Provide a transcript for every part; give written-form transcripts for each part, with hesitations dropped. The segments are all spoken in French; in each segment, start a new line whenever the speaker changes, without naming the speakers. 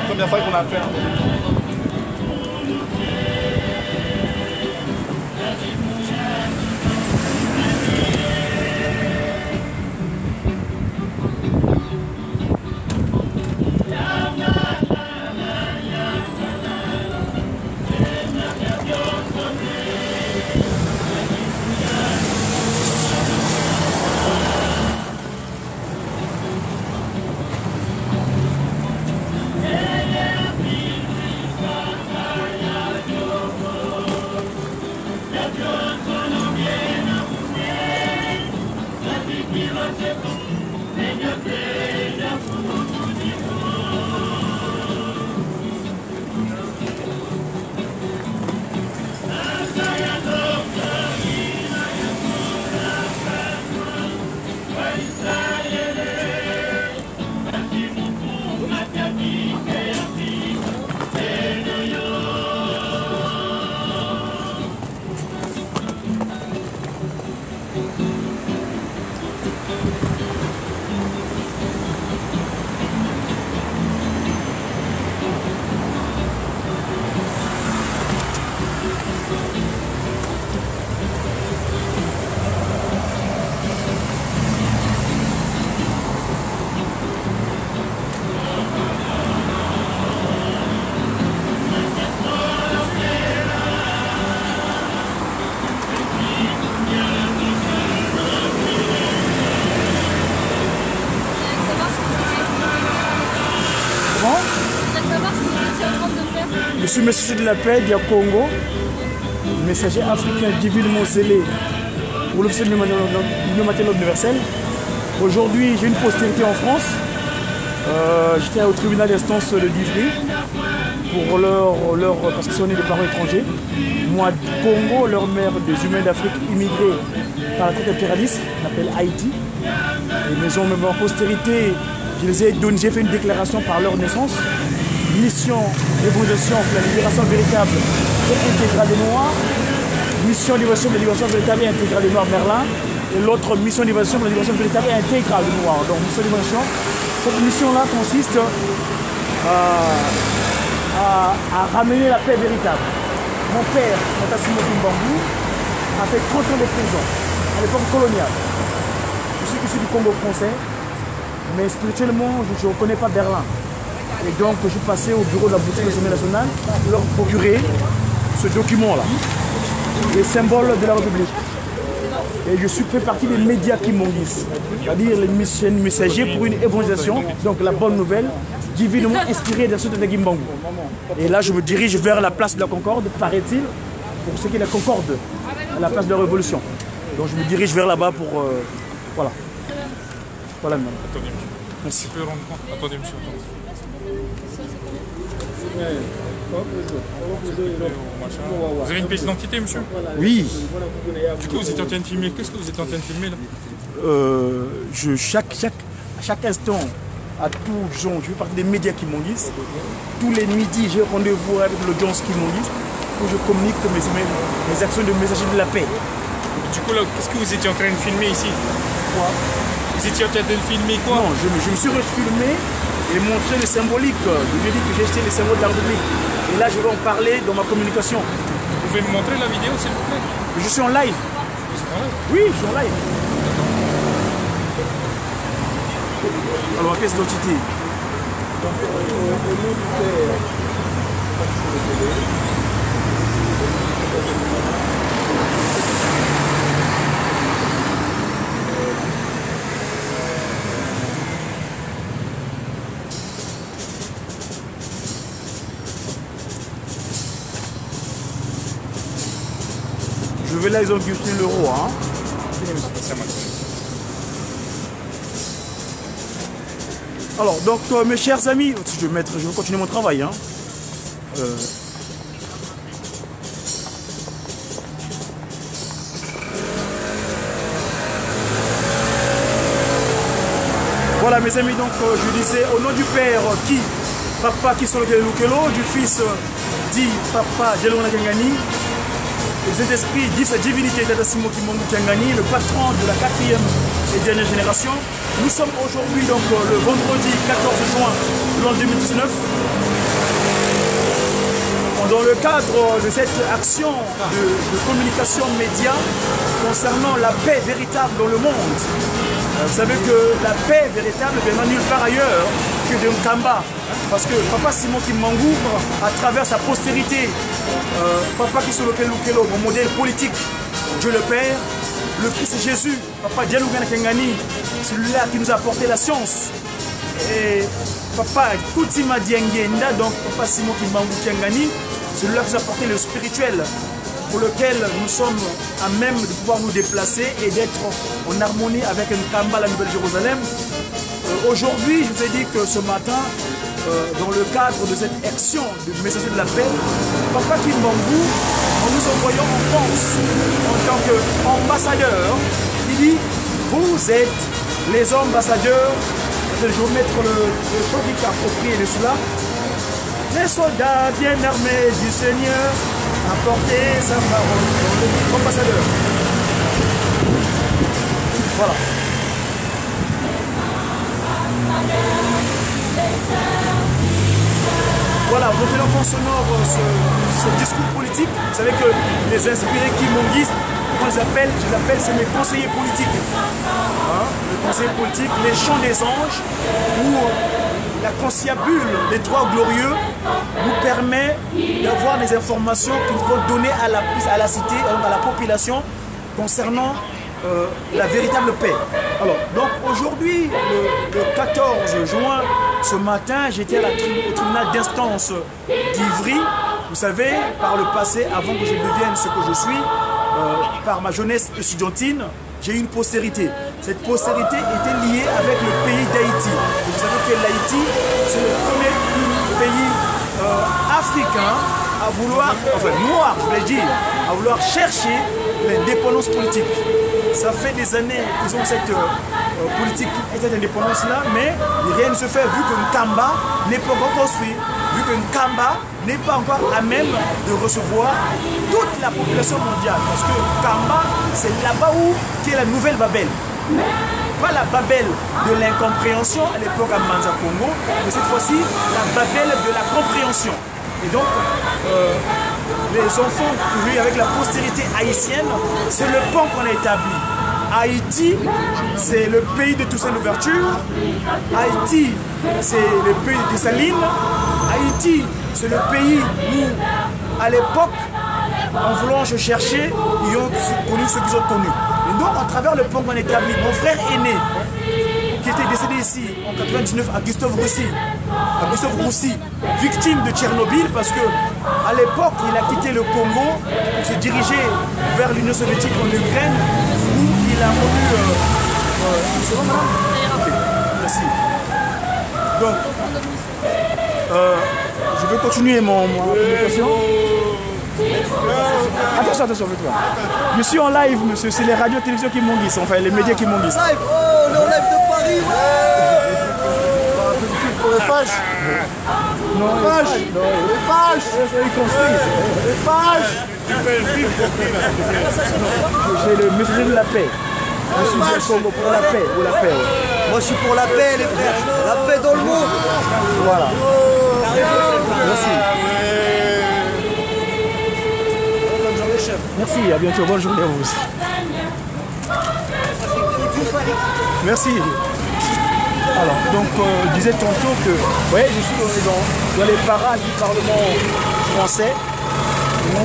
Première fois qu'on a fait. Je suis messager de la paix du Congo, messager africain divinement zélé pour l'officier de l'humanitaire universel. Aujourd'hui, j'ai une postérité en France. J'étais au tribunal d'instance de Divry pour parce qu'ils sont nés des parents étrangers. Moi, Congo, leur mère des humains d'Afrique immigrés par la traite impérialiste, on appelle Haïti. Et mes hommes, en postérité, j'ai fait une déclaration par leur naissance. Mission d'évolution pour la libération véritable et intégrale des Noirs, mission d'évolution pour la libération véritable et intégrale des Noirs Merlin, et l'autre mission d'évolution pour la libération véritable et intégrale des Noirs. Donc mission d'évolution, cette mission-là consiste à ramener la paix véritable. Mon père, Matasimo Kimbangou, a fait 30 ans de prison à l'époque coloniale. Je suis issu du Congo français, mais spirituellement, je ne reconnais pas Berlin. Et donc, je suis passé au bureau de la boutique de l'Assemblée nationale pour leur procurer ce document-là, les symboles de la République. Et je suis fait partie des médias qui m'enlisent, c'est-à-dire les messagers pour une évangélisation, donc la bonne nouvelle, divinement inspirée des soutes de Kimbangou. Et là, je me dirige vers la place de la Concorde, paraît-il, pour ce qui est la Concorde, à la place de la Révolution. Donc, je me dirige vers là-bas pour... voilà. Voilà, madame.
Attendez, monsieur. Merci. Je peux rendre compte. Attendez, monsieur. Attendez. Vous avez une pièce d'identité, monsieur?
Oui.
Du coup, vous êtes en train de filmer. Qu'est-ce que vous êtes en train de filmer là?
À chaque instant, à tout genre, je fais partie des médias qui m'enlisent. Tous les midis, j'ai rendez-vous avec l'audience qui m'enlise où je communique mes actions de messager de la paix.
Du coup, là, qu'est-ce que vous étiez en train de filmer ici?
Quoi?
Vous étiez en train de filmer quoi?
Non, je me suis refilmé et montré le symbolique. Je lui ai dit que j'ai jeté les symboles de la République. Et là, je vais en parler dans ma communication.
Vous pouvez me montrer la vidéo, s'il vous plaît?
Je suis en live. Oui, je suis en live. Alors, ma pièce d'identité. Je vais là, ils ont gusté l'euro. Hein. Alors, donc, mes chers amis, je vais continuer mon travail. Hein. Voilà, mes amis, donc, je disais, au nom du Père, qui, Papa qui sont le Kelukelo, du Fils, dit Papa Djelona Kengani, le Saint-Esprit dit sa divinité Tadasimo Kimongu Kengani, le patron de la 4e et dernière génération. Nous sommes aujourd'hui donc le vendredi 14 juin de l'an 2019. Dans le cadre de cette action de communication média concernant la paix véritable dans le monde. Vous savez que la paix véritable vient nulle part ailleurs que de Nkamba. Parce que Papa Simon Kimbangu, à travers sa postérité, Papa Kisolokelo, mon modèle politique, Dieu le Père, le Christ Jésus, Papa Djelugana Kengani, celui-là qui nous a apporté la science. Et Papa Koutima Diengenda, donc Papa Simon Kimbangu Kengani, celui-là qui nous a apporté le spirituel, pour lequel nous sommes à même de pouvoir nous déplacer et d'être en harmonie avec Nkamba, la Nouvelle-Jérusalem. Aujourd'hui, je vous ai dit que ce matin, dans le cadre de cette action de messager de la paix, Papa Kimbangu, en nous envoyant en France en tant qu'ambassadeur, il dit « Vous êtes les ambassadeurs », je vais vous mettre le choc approprié de cela, les soldats bien armés du Seigneur, apporter sa parole, ambassadeur. Voilà. Voilà, vous entendez en fond sonore ce discours politique. Vous savez que les inspirés kimonguistes, comment je les appelle, c'est mes conseillers politiques. Hein? Les conseillers politiques, les chants des anges, où la conciliabule des trois glorieux nous permet d'avoir des informations qu'il faut donner à la cité, à la population, concernant la véritable paix. Alors, donc aujourd'hui, le 14 juin, ce matin, j'étais au tribunal d'instance d'Ivry. Vous savez, par le passé, avant que je devienne ce que je suis, par ma jeunesse estudiantine, j'ai eu une postérité. Cette postérité était liée avec le pays d'Haïti. Vous savez que l'Haïti, c'est le premier pays africain à vouloir, enfin noir, je vais dire, à vouloir chercher l'indépendance politique. Ça fait des années qu'ils ont cette politique et cette indépendance-là, mais rien ne se fait vu que Nkamba n'est pas encore construit, vu que Nkamba n'est pas encore à même de recevoir toute la population mondiale. Parce que Nkamba, c'est là-bas où qui est la nouvelle Babel. Pas la Babel de l'incompréhension à l'époque à Manza Congo, mais cette fois-ci la Babel de la compréhension. Et donc, les enfants qui vivent avec la postérité haïtienne, c'est le pont qu'on a établi. Haïti, c'est le pays de Toussaint Louverture. Haïti, c'est le pays de Saline. Haïti, c'est le pays où, à l'époque, en voulant se chercher, ils ont connu ce qu'ils ont connu. Et donc, à travers le pont qu'on a établi, mon frère aîné, qui était décédé ici en 1999 à Gustave Roussy, victime de Tchernobyl, parce que à l'époque, il a quitté le Congo pour se diriger vers l'Union soviétique en Ukraine, où il a voulu... c'est bon, madame? Ok, merci. Donc, je vais continuer mon communication. Attention, toi. Je suis en live, monsieur. C'est les radios télévisions qui m'enguissent, enfin les médias qui m'enguissent.
Live, oh, on est en live de Paris, ouais. Pour les fâches.
Non,
les fâches. Les fâches.
Ils construisent.
Les fâches.
J'ai le messager de la paix. Je suis du Congo pour la paix, ou la paix. Ouais.
Moi je suis pour la paix les frères. La paix dans le monde.
Voilà. Merci.
Bonne journée chef.
Merci, à bientôt. Bonne journée à vous aussi. Merci. Alors, donc, je disais tantôt que, vous voyez, je suis dans les parages du Parlement français où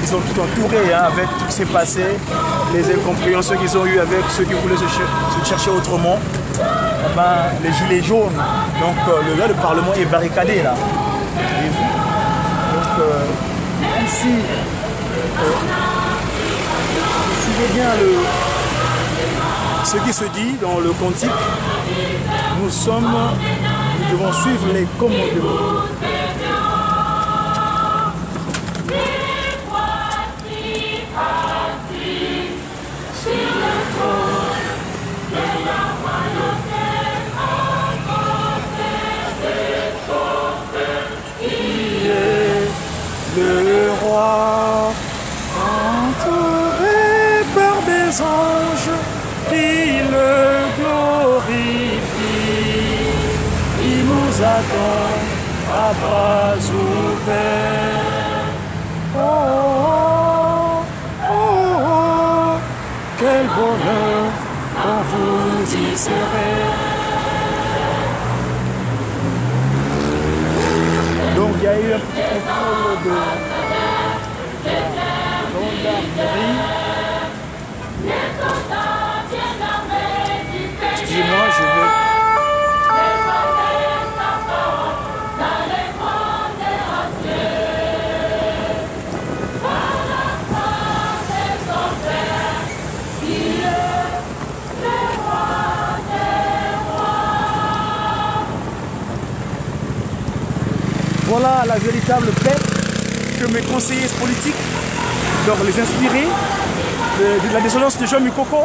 ils ont tout entouré avec tout ce qui s'est passé, les incompréhensions qu'ils ont eues avec ceux qui voulaient se chercher autrement. Les gilets jaunes, donc le Parlement est barricadé là. Donc, ici, suivez bien ce qui se dit dans le cantique. Nous devons suivre les commandements. Le roi, entouré par des anges, il le glorifie. Il nous attend à bras ouverts. Oh, oh, oh, oh, quel bonheur quand vous y serez. Donc il y a eu un petit contrôle de gendarmerie. Excusez-moi, je vais... Voilà la véritable paix que mes conseillers politiques doivent les inspirer. De la dissonance de Jean Moukoko,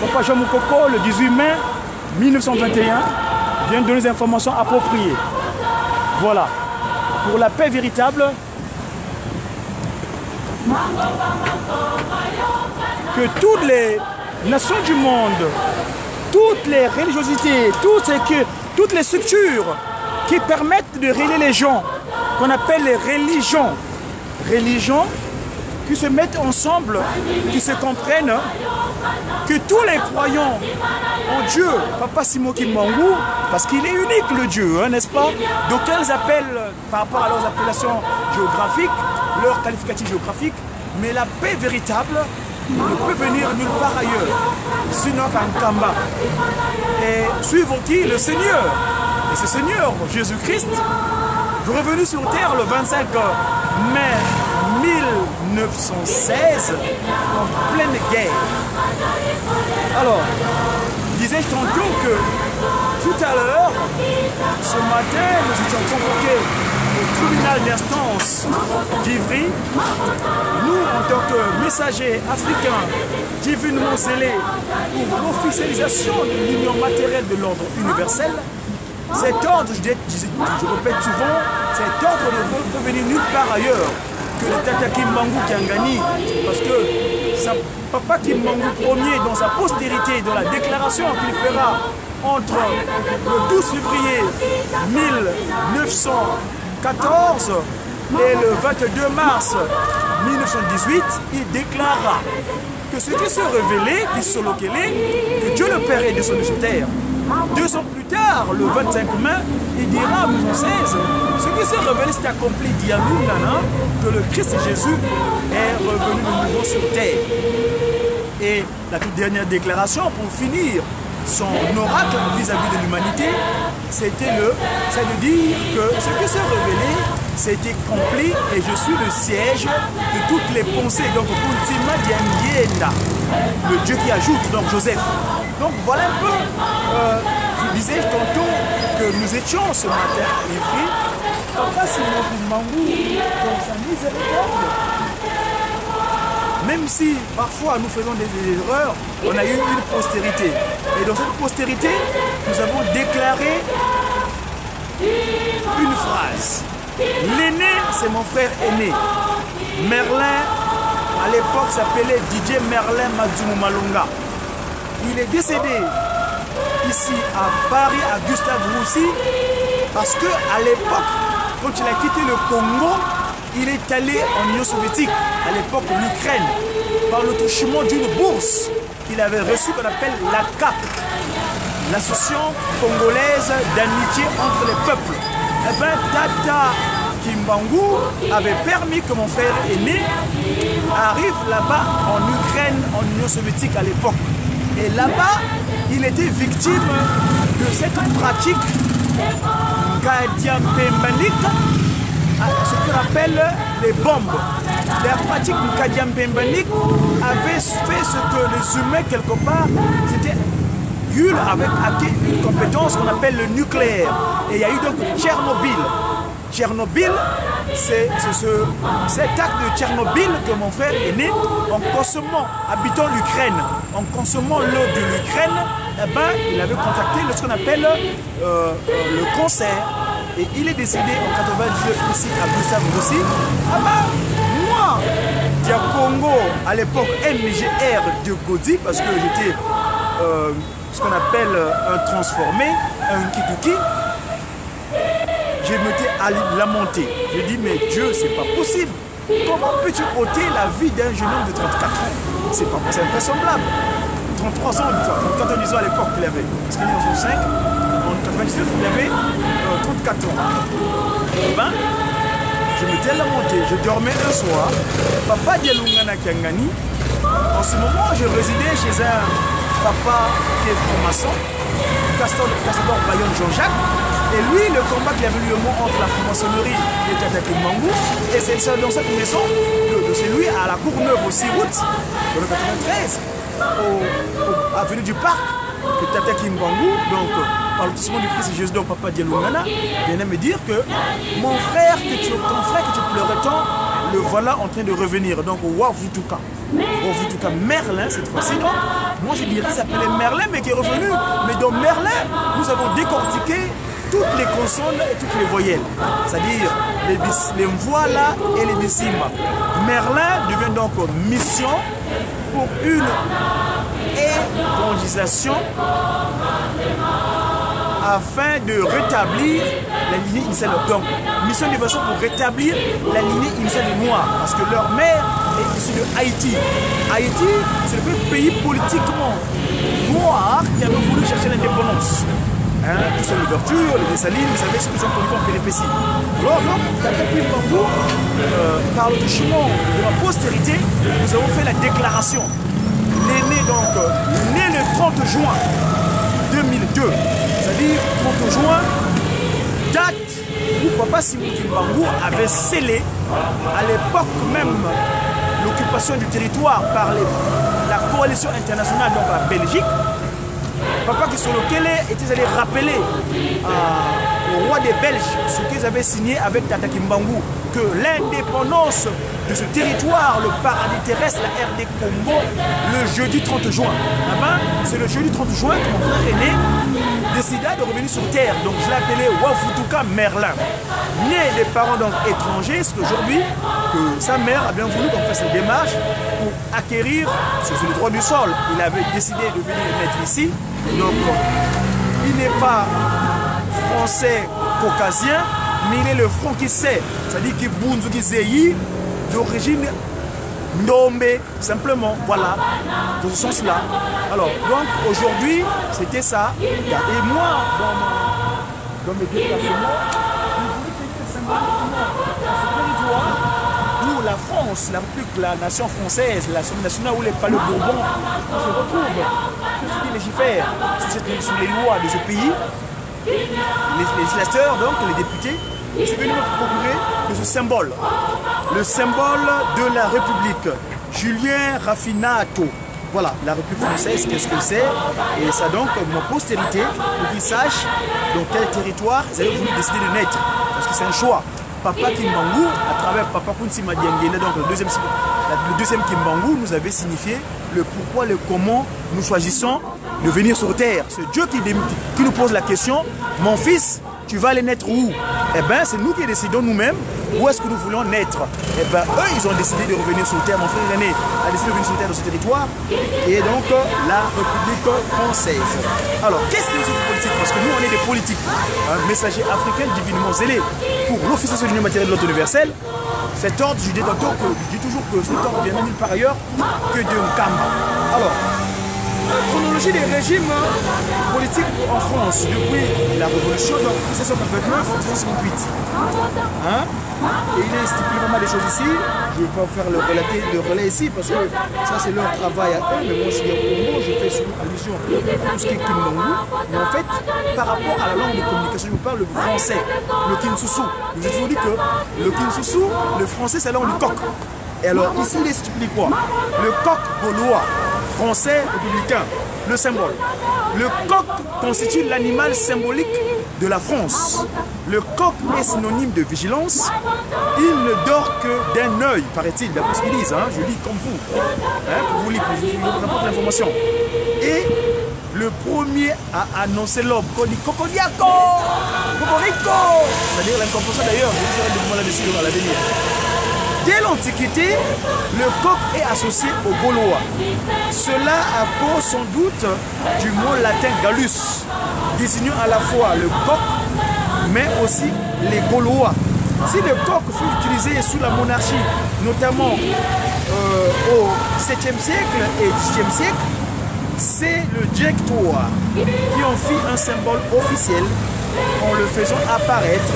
Papa Jean Moukoko, le 18 mai 1921, vient de donner des informations appropriées. Voilà. Pour la paix véritable, que toutes les nations du monde, toutes les religiosités, toutes les structures qui permettent de relier les gens, qu'on appelle les religions, qui se mettent ensemble, qui se comprennent, que tous les croyants en Dieu, Papa Simoki Mbangu, parce qu'il est unique le Dieu, hein, n'est-ce pas? D'aucuns appellent, par rapport à leurs appellations géographiques, leurs qualificatifs géographiques, mais la paix véritable ne peut venir nulle part ailleurs, sinon qu'en Kamba. Et suivons qui? Le Seigneur. Et ce Seigneur, Jésus-Christ, revenu sur terre le 25 mai 1916, en pleine guerre. Alors, disais-je tantôt que tout à l'heure, ce matin, nous étions convoqués au tribunal d'instance d'Ivry. Nous, en tant que messagers africains divinement zélés pour l'officialisation de l'union matérielle de l'ordre universel, cet ordre, je répète souvent, cet ordre ne peut venir nulle part ailleurs que le Tata Kimbangu Kiangani, parce que sa Papa Kimbangu Ier, dans sa postérité, dans la déclaration qu'il fera entre le 12 février 1914 et le 22 mars 1918, il déclara que ce qui s'est révélé, que Dieu le Père est descendu sur terre. 2 ans plus tard, le 25 mai, il dira en 1916, ce qui s'est révélé, c'est accompli d'Yalunana, que le Christ Jésus est revenu de nouveau sur terre. Et la toute dernière déclaration, pour finir son oracle vis-à-vis de l'humanité, c'était de dire que ce qui s'est révélé, c'était accompli et je suis le siège de toutes les pensées. Donc, Ultima Diangienda, le Dieu qui ajoute, donc Joseph. Donc voilà un peu, je disais tantôt que nous étions ce matin à Ivry, Papa Simoki Mbangu, dans sa miséricorde. Même si parfois nous faisons des erreurs, on a eu une postérité. Et dans cette postérité, nous avons déclaré une phrase. L'aîné, c'est mon frère aîné. Merlin à l'époque s'appelait DJ Merlin Madzumu Malonga. Il est décédé ici à Paris, à Gustave Roussy, parce que à l'époque, quand il a quitté le Congo, il est allé en Union soviétique, à l'époque l'Ukraine, par le touchement d'une bourse qu'il avait reçue qu'on appelle la CAP, l'Association congolaise d'amitié entre les peuples. Eh bien, Tata Kimbangu avait permis que mon frère aîné arrive là-bas en Ukraine, en Union soviétique à l'époque. Et là-bas, il était victime de cette pratique Nkadiampembanik, ce qu'on appelle les bombes. La pratique Nkadiampembanik avait fait ce que les humains, quelque part, c'était avec une compétence qu'on appelle le nucléaire. Et il y a eu donc Tchernobyl. Tchernobyl, c'est cet acte de Tchernobyl que mon frère est né en consommant, habitant l'Ukraine, en consommant l'eau de l'Ukraine, eh ben, il avait contracté ce qu'on appelle le cancer. Et il est décédé en 99 ici à Gustave Roussy. Ah ben, moi, Diakongo, à l'époque MGR de Godi, parce que j'étais ce qu'on appelle un transformé, un kituki, je m'étais lamenté. Je dis, mais Dieu, c'est pas possible. Comment peux-tu ôter la vie d'un jeune homme de 34 ans? C'est invraisemblable. 33 ans, 34 ans à l'époque qu'il avait. Parce qu'il est en 65, en 99, il avait 34 ans. Ben, je m'étais lamenté. Je dormais un soir. Papa Dialungana Kiangani. En ce moment, je résidais chez un papa qui est franc-maçon, Castor Bayonne Jean-Jacques. Et lui, le combat qu'il y avait eu le mot entre la franc-maçonnerie et Tata Kimbangu, et c'est dans cette maison, c'est lui à la Courneuve au 6 août, dans le 93, à avenue du Parc, que Tata Kimbangu, donc par le testament du Christ Jésus, donc Papa Dialungana, vient me dire que ton frère que tu pleurais tant, le voilà en train de revenir. Donc Wavutuka. Wavutuka Merlin cette fois-ci. Donc, moi je dirais ça s'appelait Merlin, mais qui est revenu. Mais dans Merlin, nous avons décortiqué toutes les consonnes et toutes les voyelles. C'est-à-dire les voilà et les bisimba. Merlin devient donc mission pour une évangélisation afin de rétablir la lignée initiale. Donc, mission d'évasion pour rétablir la lignée initiale des Noirs, parce que leur mère est issue de Haïti. Haïti, c'est le pays politiquement noir qui avait voulu chercher l'indépendance. Tout ça, l'ouverture, les Dessalines, vous savez ce que j'en connais comme péripéties. Alors, Tata Kimbangu, par le chemin de la postérité, nous avons fait la déclaration. Né donc, né le 30 juin 2002, c'est-à-dire 30 juin, date où Papa Simon Kimbangu avait scellé, à l'époque même, l'occupation du territoire par la coalition internationale, donc la Belgique. Papa qui sur lequel était allé rappeler au roi des Belges ce qu'ils avaient signé avec Tata Kimbangu, que l'indépendance de ce territoire, le paradis terrestre, la RD Congo, le jeudi 30 juin. C'est le jeudi 30 juin que mon frère aîné décida de revenir sur terre. Donc je l'ai appelé Wavutuka Merlin. Né des parents donc étrangers, c'est aujourd'hui que sa mère a bien voulu qu'on fasse cette démarche pour acquérir sur le droit du sol. Il avait décidé de venir naître ici. Donc il n'est pas français caucasien, mais il est le franquissais, c'est-à-dire qu'il Bunzu Kizeyi, d'origine Ndombe, simplement, voilà, dans ce sens-là. Alors, donc aujourd'hui, c'était ça. Et moi, dans mes déplacements, je voulais ce territoire où la France, la République, la nation française, la nationale où les palais Bourbon se retrouvent, tout ce qui légifère sur les lois de ce pays, les législateurs, donc les députés, c'est venu nous procurer de ce symbole, le symbole de la République, Julien Raffinato. Voilà, la République française, qu'est-ce que c'est? Et ça donc, ma postérité, pour qu'ils sachent dans quel territoire ils avaient voulu décider de naître, parce que c'est un choix. Papa Kimbangu, à travers Papa Kunsima Diangene, donc le deuxième Kimbangu, nous avait signifié le pourquoi, le comment nous choisissons de venir sur terre. C'est Dieu qui nous pose la question, mon fils, tu vas aller naître où? Eh bien, c'est nous qui décidons nous-mêmes où est-ce que nous voulons naître. Et bien eux, ils ont décidé de revenir sur terre. Mon frère aîné a décidé de revenir sur terre dans ce territoire. Et donc la République française. Alors, qu'est-ce que c'est politique? Parce que nous, on est des politiques. Un messager africain divinement zélé pour l'officiation de l'union matérielle de l'ordre universel. Cet ordre, je dis toujours que cet ordre vient nulle part ailleurs que de Nkamba. Alors, chronologie des régimes politiques en France depuis la Révolution de 1789-1768. Hein? Et il est stipulé pas mal de choses ici. Je ne vais pas faire le relais ici parce que ça c'est leur travail à eux. Mais moi je suis au Congo, je fais sur allusion à tout ce qui est Kimbangu. Mais en fait, par rapport à la langue de communication, je vous parle le français, le Kinsusu. Je vous ai toujours dit que le Kinsusu, le français c'est la langue du coq. Et alors ici il est stipulé quoi? Le coq gaulois. Français républicain, le symbole. Le coq constitue l'animal symbolique de la France. Le coq est synonyme de vigilance. Il ne dort que d'un œil, paraît-il, d'après ce qu'ils disent. Hein, je lis comme vous. Hein, pour vous lire, je vous rapporte l'information. Et le premier à annoncer l'aube, qu'on dit Cocodiaco, Cocorico. C'est-à-dire l'incompréhension d'ailleurs, je vous ferai des mots là-dessus à l'avenir. Dès l'Antiquité, le coq est associé aux Gaulois. Cela à cause sans doute du mot latin Gallus, désignant à la fois le coq, mais aussi les Gaulois. Si le coq fut utilisé sous la monarchie, notamment au 7e siècle et 10e siècle, c'est le directoire qui en fit un symbole officiel en le faisant apparaître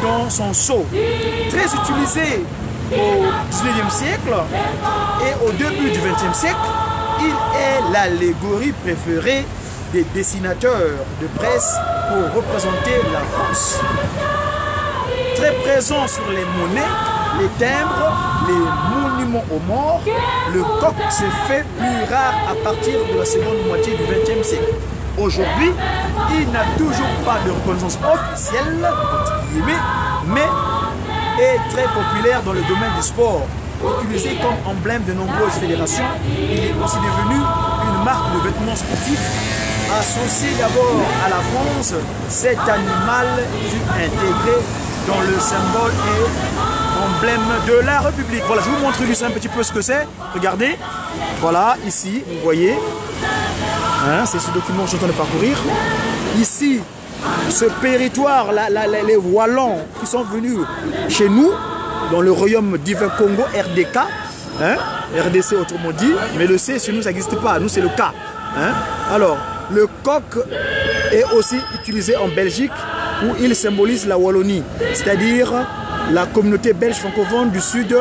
dans son sceau. Très utilisé au 19e siècle et au début du 20e siècle, il est l'allégorie préférée des dessinateurs de presse pour représenter la France. Très présent sur les monnaies, les timbres, les monuments aux morts, le coq s'est fait plus rare à partir de la seconde moitié du 20e siècle. Aujourd'hui, il n'a toujours pas de reconnaissance officielle, mais est très populaire dans le domaine du sport. Utilisé comme emblème de nombreuses fédérations, il est aussi devenu une marque de vêtements sportifs. Associé d'abord à la France, cet animal fut intégré dans le symbole et emblème de la République. Voilà, je vous montre un petit peu ce que c'est. Regardez, voilà, ici, vous voyez, hein, c'est ce document que je suis en train de parcourir. Ici, ce territoire, les Wallons qui sont venus chez nous, dans le royaume divin Congo, RDK, hein, RDC autrement dit, mais le C, chez nous, ça n'existe pas, nous c'est le K. Hein. Alors, le coq est aussi utilisé en Belgique où il symbolise la Wallonie, c'est-à-dire la communauté belge francophone du sud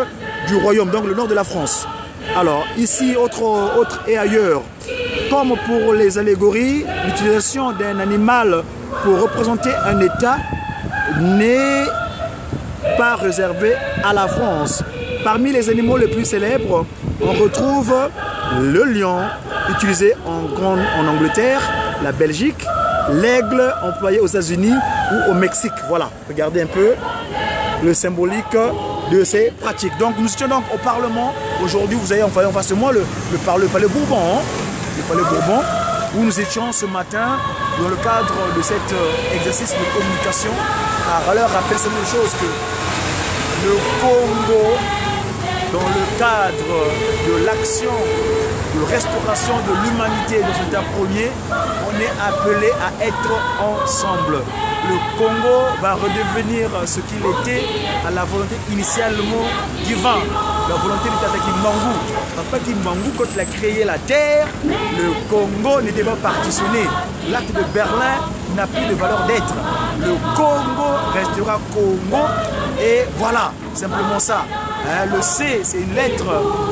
du royaume, donc le nord de la France. Alors, ici, autre et ailleurs, comme pour les allégories, l'utilisation d'un animal pour représenter un État n'est pas réservé à la France. Parmi les animaux les plus célèbres, on retrouve le lion, utilisé en Angleterre, la Belgique, l'aigle employé aux États-Unis ou au Mexique. Voilà, regardez un peu le symbolique de ces pratiques. Donc nous étions donc au Parlement. Aujourd'hui, vous avez en face de moi le Palais Bourbon. Hein, le Palais Bourbon, où nous étions ce matin dans le cadre de cet exercice de communication. À leur rappeler cette même chose que le Congo, dans le cadre de l'action de restauration de l'humanité dans cet état premier, on est appelé à être ensemble. Le Congo va redevenir ce qu'il était à la volonté initialement divine, la volonté de Tata Kimbangu. Papa Kimbangu, quand il a créé la terre, le Congo n'était pas partitionné. L'acte de Berlin n'a plus de valeur d'être. Le Congo restera Congo et voilà, simplement ça. Hein, le C, c'est une lettre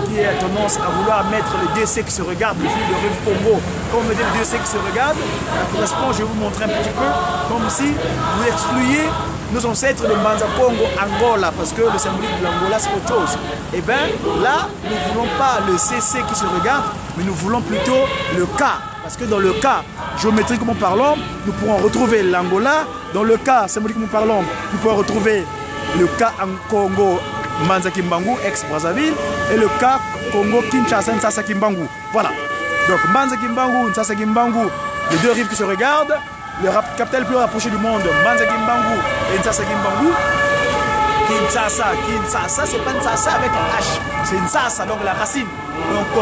qui a tendance à vouloir mettre le DC qui se regarde, le fil de rive Congo. Quand on met le DC qui se regarde, ça correspond, je vais vous montrer un petit peu, comme si vous excluiez nos ancêtres de Mbanza Congo, Angola, parce que le symbolique de l'Angola, c'est autre chose. Et bien là, nous ne voulons pas le CC qui se regarde, mais nous voulons plutôt le K. Parce que dans le cas géométriquement parlant, nous pourrons retrouver l'Angola. Dans le cas symboliquement parlant, nous pourrons retrouver le cas en Congo, Mbanza Kimbangu, ex-Brazzaville, et le cas Congo, Kinshasa, Nsasa Kimbangu. Voilà. Donc Mbanza Kimbangu, Nsasa Kimbangu, les deux rives qui se regardent, le capital le plus rapproché du monde, Mbanza Kimbangu et Nsasa Kimbangu.
Kinshasa. Kinshasa, c'est pas Ntsasa avec un H. C'est Ntsasa, donc la racine. Donc, où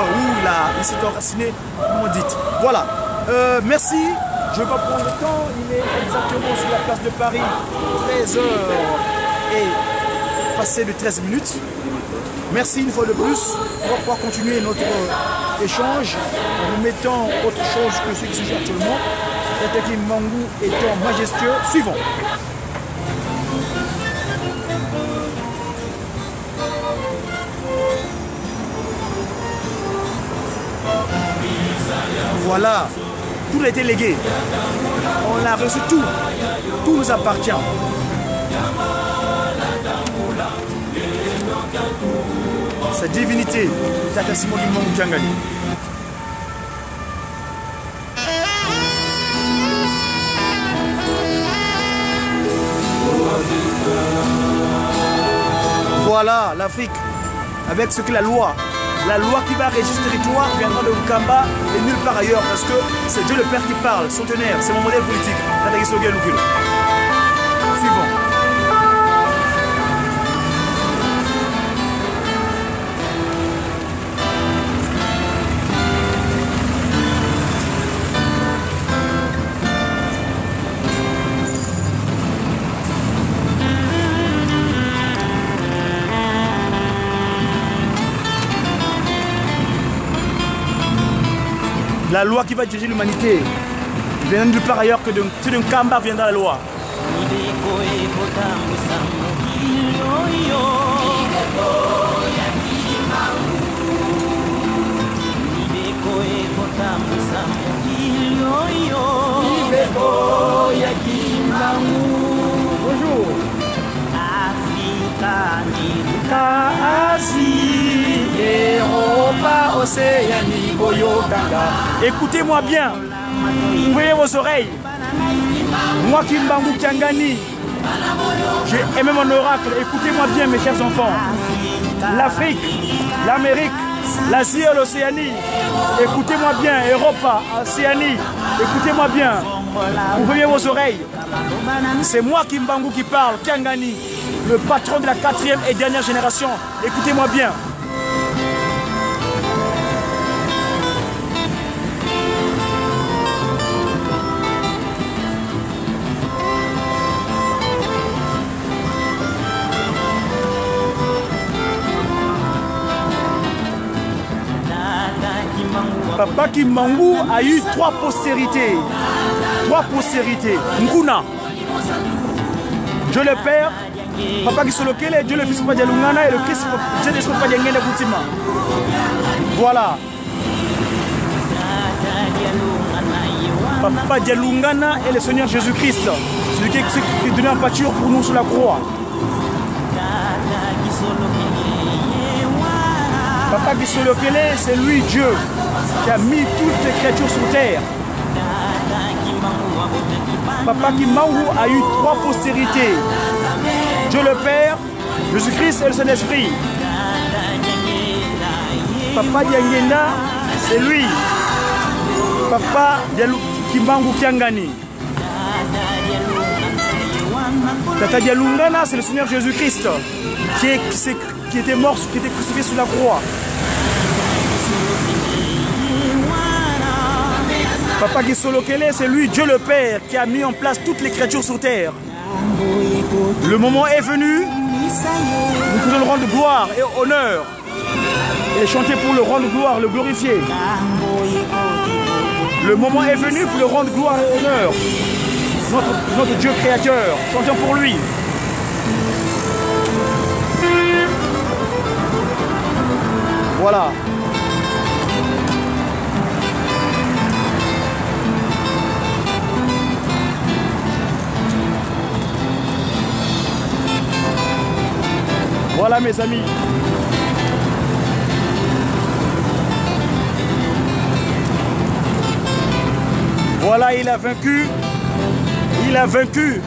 il s'est enraciné, comme on dit. Voilà. Merci. Je ne vais pas prendre le temps. Il est exactement sur la place de Paris. 13h et passé de 13 minutes. Merci une fois de plus. On va pouvoir continuer notre échange en nous mettant autre chose que ce qui se joue actuellement. Tata Kimbangu étant majestueux. Suivons. Voilà, tout a été légué. On a reçu tout. Tout nous appartient. Sa divinité, Tata Simon Kimbangu Kiangani. Voilà l'Afrique, avec ce que la loi qui va régir ce territoire viendra de Nkamba et nulle part ailleurs, parce que c'est Dieu le Père qui parle, centenaire, c'est mon modèle politique. Suivant. La loi qui va diriger l'humanité vient de part ailleurs que d'un Kamba viendra la loi. Bonjour. Écoutez-moi bien, ouvrez vos oreilles. Moi Kimbangu Kiangani, j'ai aimé mon oracle. Écoutez-moi bien mes chers enfants. L'Afrique, l'Amérique, l'Asie et l'Océanie. Écoutez-moi bien, Europa, Océanie. Écoutez-moi bien. Ouvrez vos oreilles. C'est moi Kimbangu qui parle, Kiangani, le patron de la 4e et dernière génération. Écoutez-moi bien. Papa Kimbangu a eu 3 postérités. 3 postérités. Nkuna, Dieu le Père, Papa Kisolokele, Dieu le Fils Papa Dialungana et le Christ Dieu le Papa Diangene Boutima. Voilà. Papa Dialungana et le Seigneur Jésus-Christ, celui qui est donné en pâture pour nous sur la croix. Papa Kisolokele, c'est lui Dieu qui a mis toutes les créatures sur terre. Papa Kimbangu a eu 3 postérités. Dieu le Père, Jésus-Christ et le Saint-Esprit. Papa Diangena, c'est lui. Papa Kimbangu Kiangani. Tata Dialungana, c'est le Seigneur Jésus-Christ qui était mort, qui était crucifié sur la croix. Papa Kisolokele, c'est lui, Dieu le Père, qui a mis en place toutes les créatures sur terre. Le moment est venu, nous pouvons le rendre gloire et honneur. Et chanter pour le rendre gloire, le glorifier. Le moment est venu pour le rendre gloire et honneur. Notre Dieu créateur, chantons pour lui. Voilà. Voilà mes amis. Voilà, il a vaincu. Il a vaincu.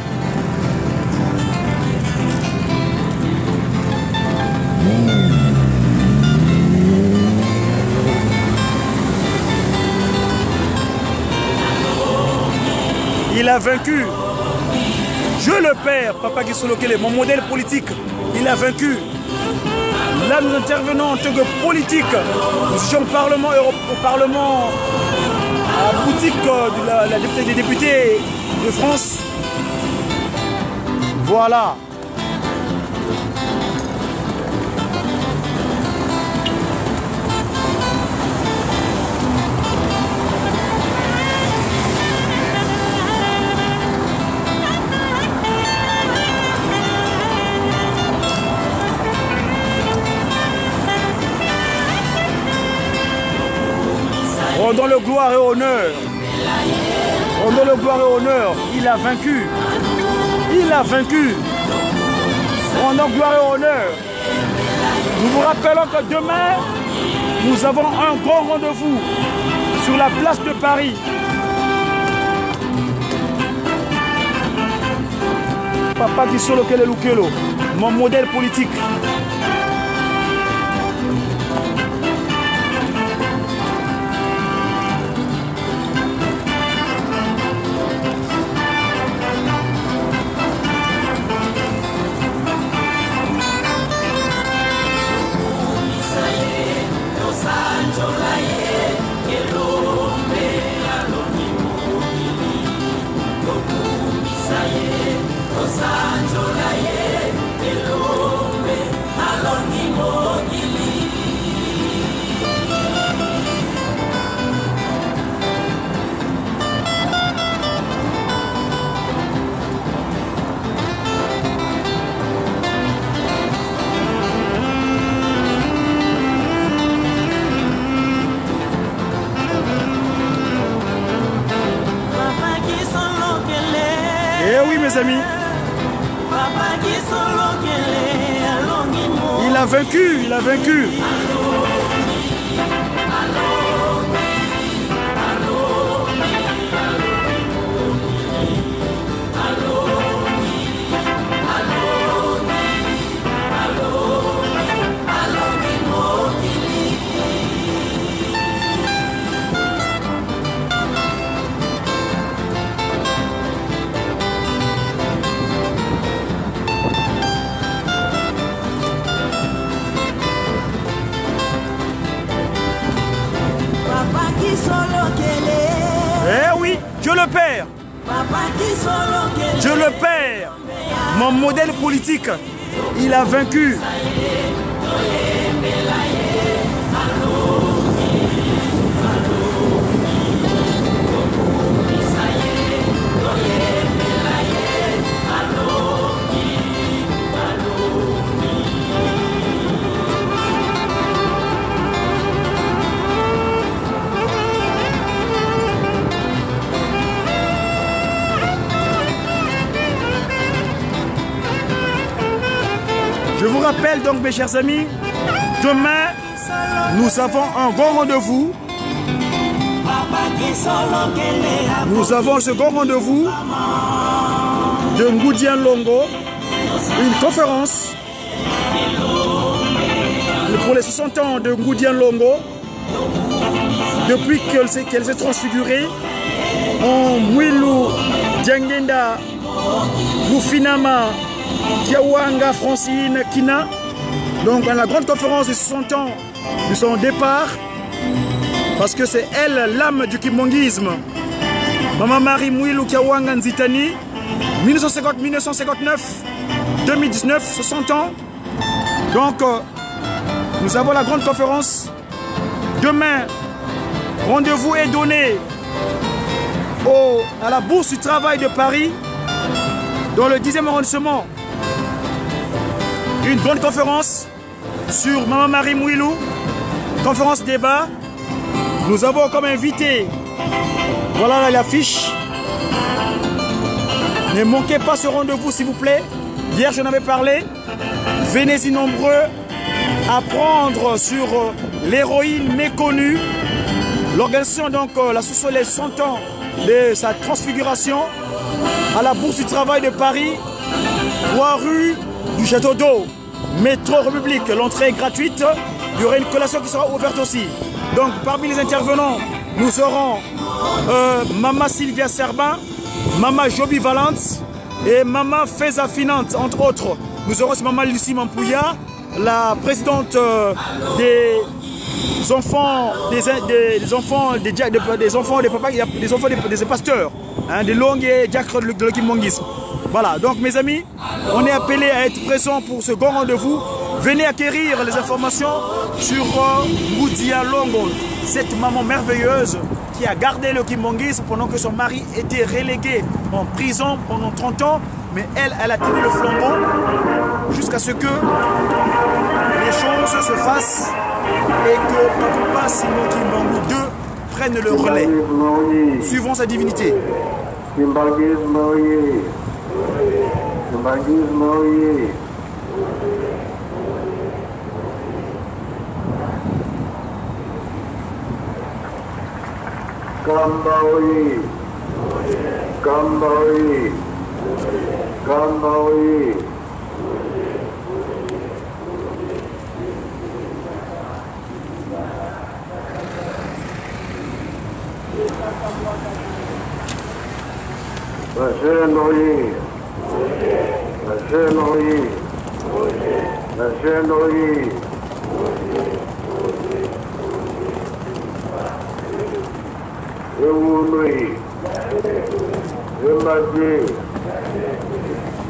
Il a vaincu. Je le Père, Papa Kisolokele, mon modèle politique. il a vaincu. Là, nous intervenons en tant que politique. Nous sommes au Parlement, à la boutique des députés de France. Voilà. Rendons le gloire et honneur. Rendons le gloire et honneur. Il a vaincu. Il a vaincu. Rendons gloire et honneur. Nous vous rappelons que demain, nous avons un grand rendez-vous sur la place de Paris. Papa Kisolo Kelelukelo, mon modèle politique. Mes amis, il a vaincu, il a vaincu. Eh oui, Dieu le Père. Dieu le Père, mon modèle politique, il a vaincu. Je vous rappelle donc, mes chers amis, demain, nous avons un grand rendez-vous. Nous avons ce grand rendez-vous de Ngoudian Longo, une conférence pour les 60 ans de Ngoudian Longo, depuis qu'elle s'est transfigurée en Mwilu, Diangenda, Lufinama, Kiawanga, Francine, Kina. Donc à la grande conférence des 60 ans de son départ, parce que c'est elle l'âme du kimbongisme. Maman Marie Mwilu Kiawanga Nzitani, 1950, 1959, 2019, 60 ans. Donc nous avons la grande conférence. Demain, rendez-vous est donné à la Bourse du Travail de Paris, dans le 10e arrondissement. Une grande conférence sur Maman Marie Mwilu, conférence débat. Nous avons comme invité, voilà l'affiche. Ne manquez pas ce rendez-vous s'il vous plaît. Hier j'en avais parlé. Venez-y nombreux apprendre sur l'héroïne méconnue. L'organisation donc l'association les 100 ans de sa transfiguration à la Bourse du Travail de Paris, 3 rue du Château d'Eau, métro République. L'entrée est gratuite. Il y aura une collation qui sera ouverte aussi. Donc parmi les intervenants, nous aurons Mama Sylvia Serbin, Mama Joby Valente et Mama Feza Finante, entre autres. Nous aurons aussi Maman Lucie Mampouya, la présidente des enfants, des enfants des pasteurs, hein, des longues et diacres de l'Okimbanguisme. Voilà, donc mes amis, on est appelés à être présents pour ce grand rendez-vous. Venez acquérir les informations sur Ngoudia Longo, cette maman merveilleuse qui a gardé le Kimbanguisme pendant que son mari était relégué en prison pendant 30 ans. Mais elle a tenu le flambeau jusqu'à ce que les choses se fassent et que Papa Simon Kimbangu II prenne le relais. Suivons sa divinité.
Kambaoui, Kambaoui, Kambaoui. Vagenouille, Vagenouille, Vagenouille. Ewounouille, Emadie,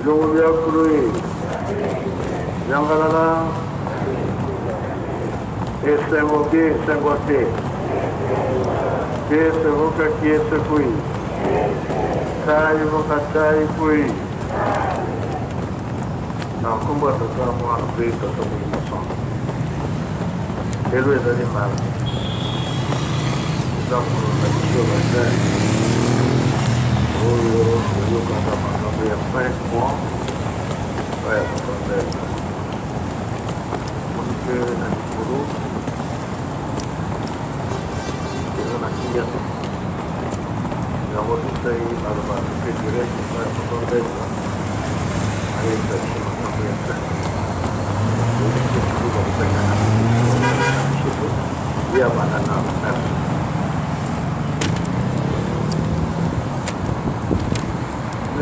Louliakoui, Yangalala, Esengoké, Sengoté, Kesevoka, Kesekoui, Kaivoka, Kaikoui. Non, comment ça va moi en paix, ça se passe. Et lui, il a dit mal. Donc, on a dit que il y a 5 mois. Ouais, on a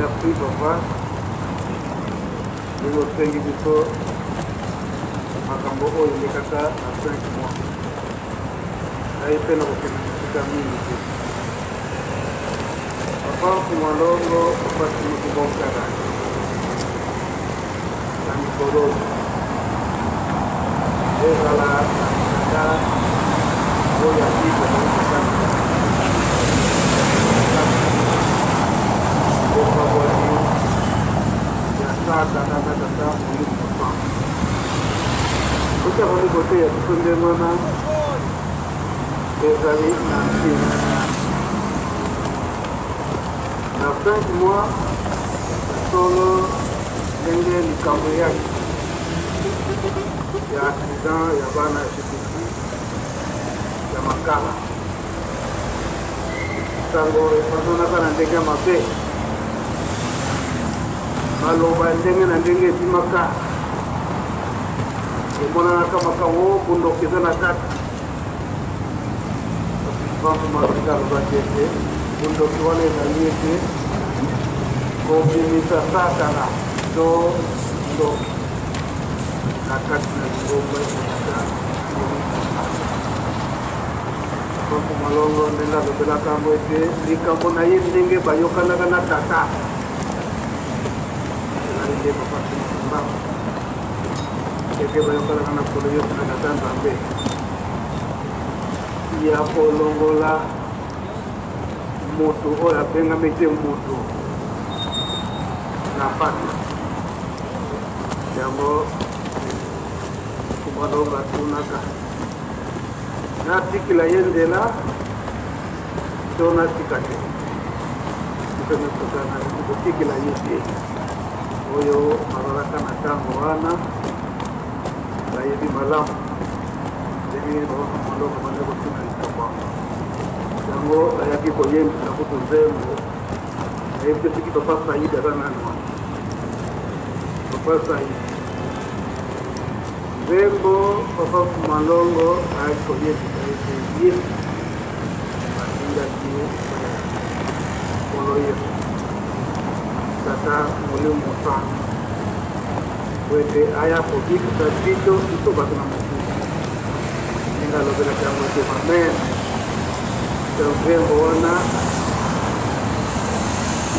merci papa. Je vous prie de tout. Makambo oyo lekaka na 5 mois. Naipenda kufika mingi. Papa kumalongo papa kumukubokana. Na mikolo. Ezala na oya kipo kumukubokana. Kita boleh bote ya tukunde mana ezali na ntina na 5 mois solo ndenge likambo yake ya accident ya bana ya shikiki ya makala sango efanonaka na ndenge ya mabe maloba ndenge na ndenge etimaka emonana kamaka wo bundokeza na kati vamumafika alobaki ete bundoki wana ezali ete kobimisa satana to ndoki na kati na lingomba emonaka vakumalongo ndenge alobelaka yango ete likambo na ye ndenge bayokanaka na tata nde papa Simba eke bayokalaka na kolo yote na tata Nzambe ya kolongola moto oyo abengami te moto na pasi yango kumalongo atunaka natikila ye nzela to natika te kotikila ye te oyo bazalaka na ntango wana bayebi malamu ndenge maloko bande kotina likambo yango ayaki koyembisa kutu nzembo ayebi te soki papa Saidi aza nani wana papa Saidi nzembo papa Malongo ayaki koyembisa ete ye batindaki kolo Yesu tata molimo sana Porque haya poquito tantito, esto va a ser una música. Venga, lo que le llamo de mamén. Pero que buena,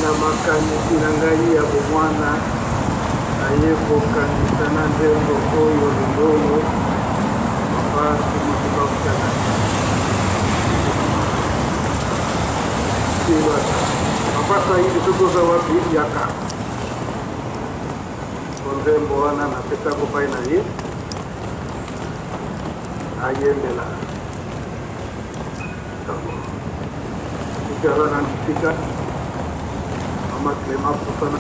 la macana sinangalia bumana, ayepo kanisa de koyo ndogo, mabasi mkubwa. Sila, mabasa hivi tuko za wapi yaka. Konzembo wana na pesa kwa ina hii. Ayendela. Bicara nanti kita amat lema pusana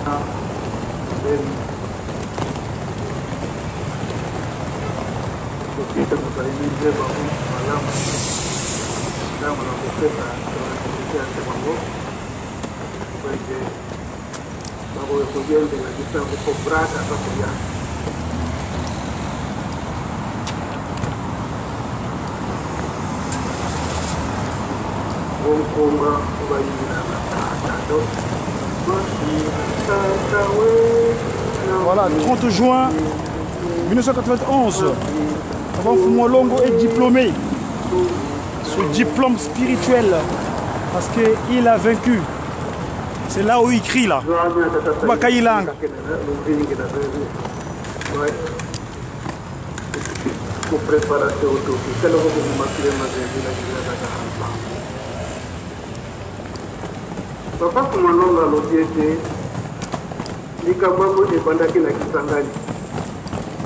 dan kita bukan ini je bangun malam kita melakukan kegiatan semanggu bagi bahawa kemudian dengan kita untuk berat atau kuliah.
Voilà, 30 juin 1991. Avant Fumalongo est diplômé. Ce diplôme spirituel, parce qu'il a vaincu. C'est là où il crie là. Makailang.
Papa kumanonga lobiete likabwako ebandaki na Kisangani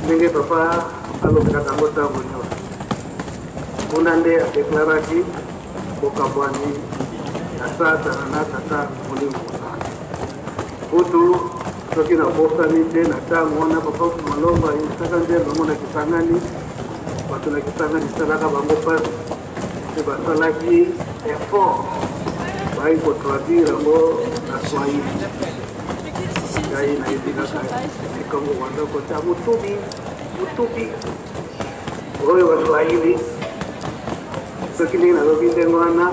ndenge papa alobelaka yango ntango nyonso kuna nde adeklaraki bokabwani ya satana na tata molimo mosana kutu soki nabosani te na ntango wana papa kumalonga esaka nde bango na Kisangani bato na Kisangani esalaka bango mpasi te basalaki effort bayi kotraduire yango na Swahili ngai nayebikaka likambo wanda kota mutubi oyo wa Swahili soki ndenge nalobi ndenge wana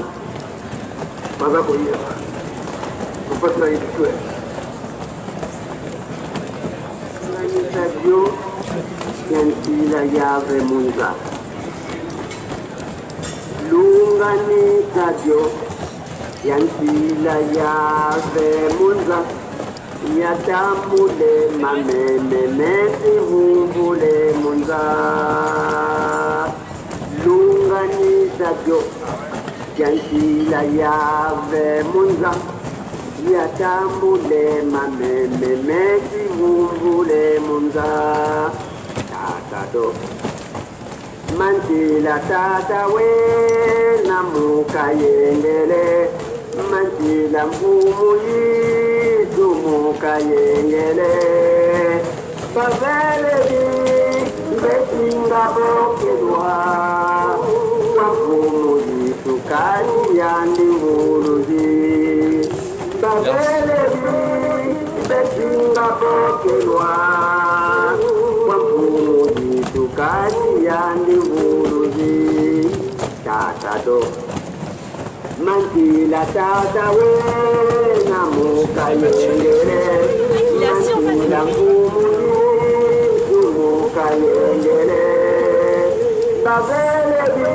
baza koyeba kopasa iditwe
Sadio Yansila Yave Munga Lungani Sadio Yansila Yave Munga Yatamule Mameme Mesi Humbule Munga Lungani Sadio Yansila Yave Munga Yatamule Mameme Mesi Humbule Munga Tatado Mantila tata we namuka yengele Mantila mfumu yitu muka yengele Pavele di betinga bokelwa Mfumu yitu kani yandi uruzi Pavele di betinga bokelwa Mfumu yitu kani yandi uruzi Tatado Mantila tata we namuka yengele Mantila mfumu yitu muka yengele Pavele di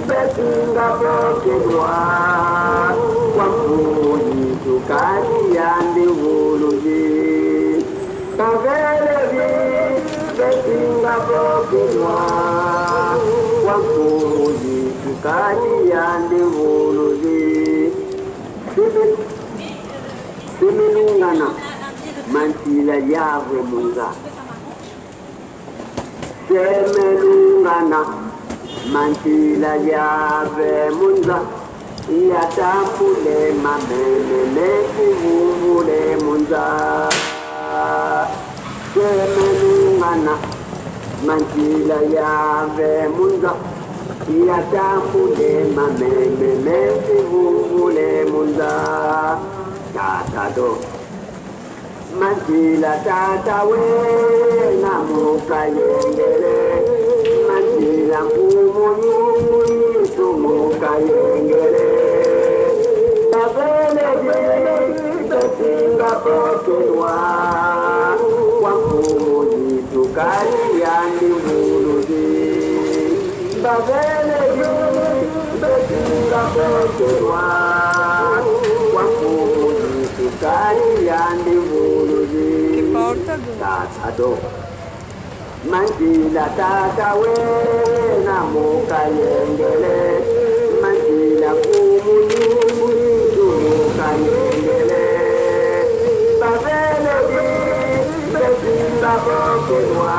betinga bokelwa Mfumu yitu kani yandi uruzi Pavele di betinga bokelwa Mfumu yitu kani yandi uruzi Similungana Mantila Yave Munga Semelungana Mantila Yave Munga Yatamule Mameme Mesi Humbule Munga Semelungana Mantila Yave Munga Yatamule Mameme Mesi Humbule Munga Tatado Mantila tata we namuka yengele Mantila mfumu yitu muka yengele Pavele di betinga bokelwa Mfumu sukari yandi muluzi babele betinga kokerwa wakumuzi sukari yandi muluzi tatado Mandila tata we na muka yengele Mandila kumuni muka yengele Babele di bezinda bokenwa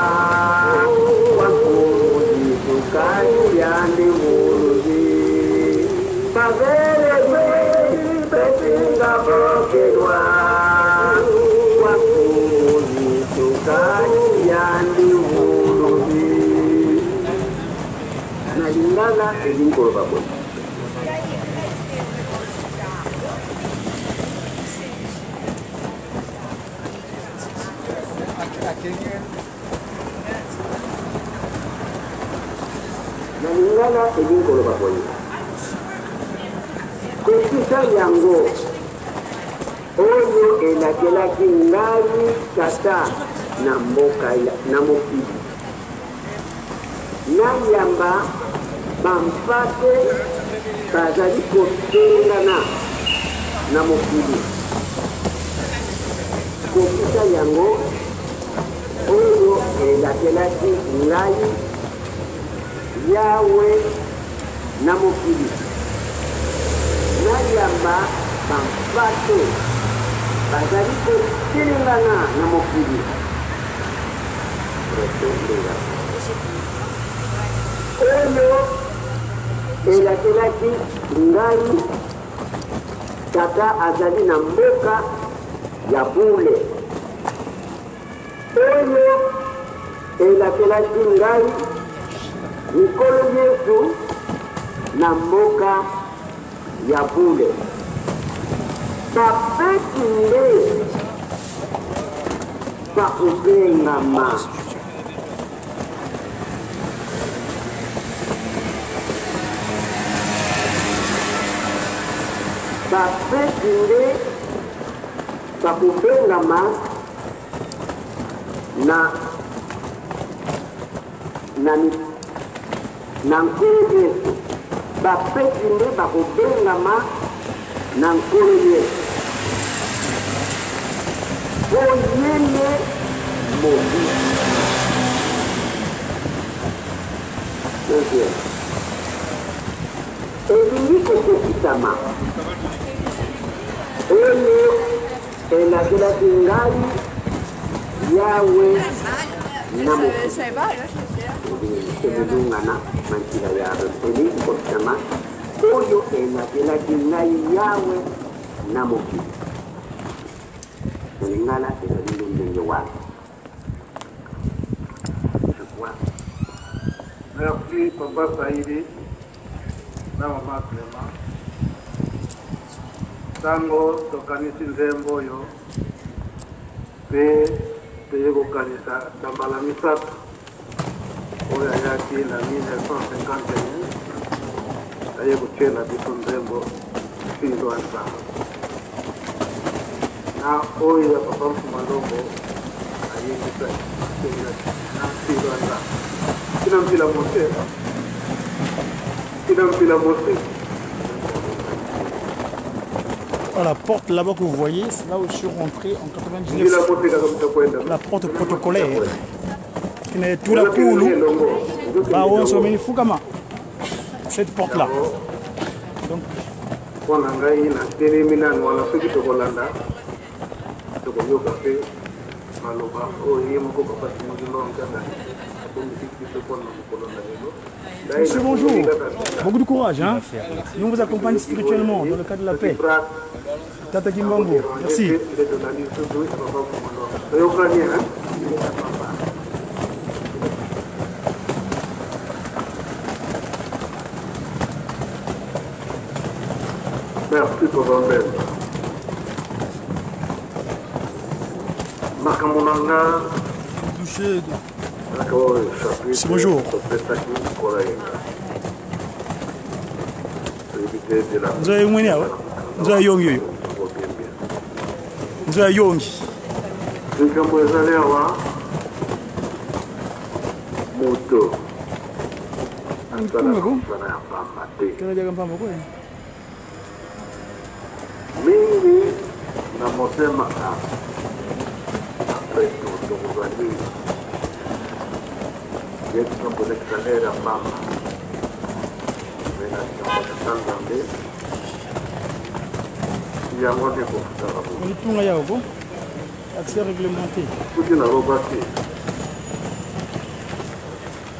Wakumuni sukari yandi muluzi Babele di bezinda bokenwa Wakumuni sukari yandi muluzi Nalingala ezinkolo babwe Nalingala ezinkolo babwe kwekisa yango oyo elakelaki ngai tata na mboka na mokili nayamba bampate bazali kotengana na mokili kokisa yango oyo elakelaki ngai yawe na mokili nayamba bampate bazali kotengana na mokili oyo elakelaki ngai tata azali na mboka ya bule oyo elakelaki ngai mikolo yesu na mboka ya bule bapeki nde bakobengama bapeki nde bakobengama na nkolo yesu bapeki nde bakobengama na nkolo yesu oyeye mobi elingi kokokisama oyo elakelaki ngai yawe na mokiemilungana mankila yawe elingi kokisama oyo elakelaki ngai yawe na mokili nalingala ezali ndenge wana
Merci, Papa Saïdi, Maman Clément. Tango tokanisi nzembo yo pe teye kokanisa tambala misato oyo ayaki na 1951 aye kotyela biso nzembo filo ya nzambe na oyo ya Papa Mfumalongo ayekisa na filo ya nzambe kina mpila mose
La porte là-bas que vous voyez, c'est là où je suis rentré en 99. La porte protocolaire. Qui n'est tout la coulou. Bah, on se met Fukama. Cette porte-là. Donc. Monsieur, bonjour. Beaucoup de courage. Hein? Nous vous accompagnons spirituellement dans le cadre de la paix. Tata Kimbangu, merci.
Merci pour votre aide.
Bonjour. Vous avez une vous avez yongi. Vous avez yongi.
moto
Mpunga ko?
sana ya pamba te
Kana jaga mpambo ko eh.
mingi na motema après tozali yetu kolektanera pamba menasiamotesanzambe yango nde kofutaka bo
Litunga yao ko? Accès réglementé.
kuti nalobaki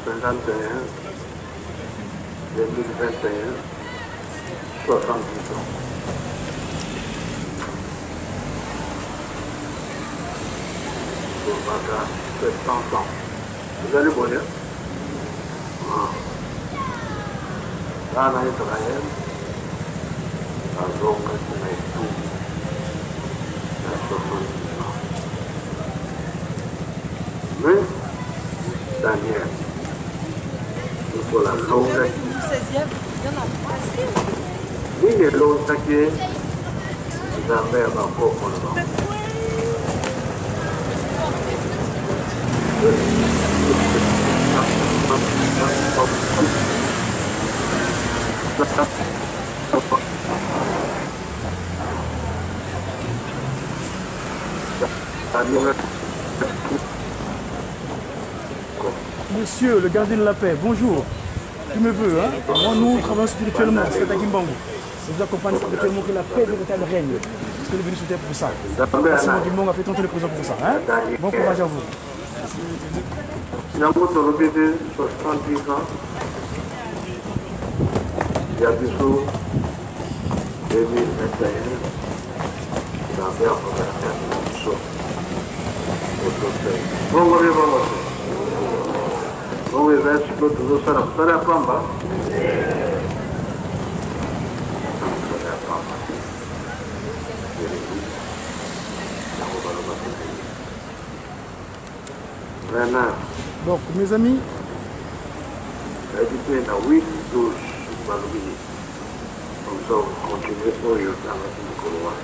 51 2021 70 ans tobaka 70 ans ezali boye bana israel bazongaki na etumbu ya 70 ans mais Daniel lokola longaki nini elongaki nzambe ya bakoko na bango
Monsieur le gardien de la paix, bonjour. Tu me veux, hein? Moi, nous travaillons spirituellement, c'est à Kimbangu. Je vous accompagne spirituellement que la paix véritable règne. Je suis venu souhaiter pour ça. Merci, mon Kimbangu a fait tenter le présent pour ça. Hein? Bon courage à vous.
yango tolobi te 70 ans ya biso 2021 nzambe akokalaka na biso otote bongo mpe bongo te bongo ezali sikoyo tozosala mosala ya pamba mosala ya pamba yango baloba te vraiment.
Donc, mes amis,
Habité dans 8, 12, Balobi. Comme ça, on continue pour le temps de Coloa.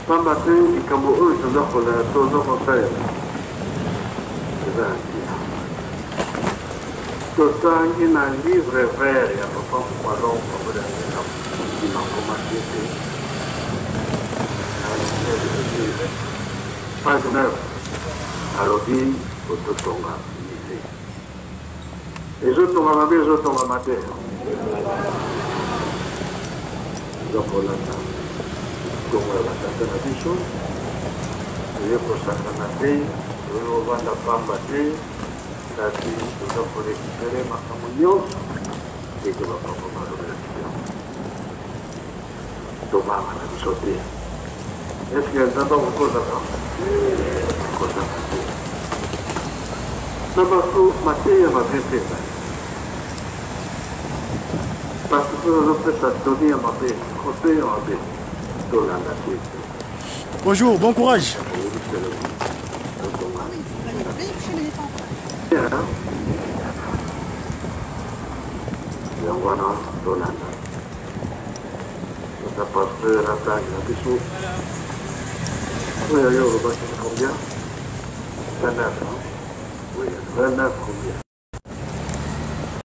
Pas matin, il y a un peu de temps pour la chose de conseil. C'est ça. Tout ça, il y a un livre vert, il y a pas pour long, pour le temps, qui m'a commencé. Page 9, alobi ototonga mise ezotonga mabe ezotonga mabe ezokolanda tongo ya batata na biso eye kosakana te oyo ovanda pamba te kasi toza korekipere makambo nyonso eke bapapa balobelaki yango tobanga na biso te eske nzamba kokozaka kozaka te na bato mateya mabe te parce que ozopesa toni ya mabe kote ya mabe tolanda te
bonjour, bon courage.
yango wana tolanda ota pasteur atangi na biso oyo yo olobaki combien 29 ans oui 29 combien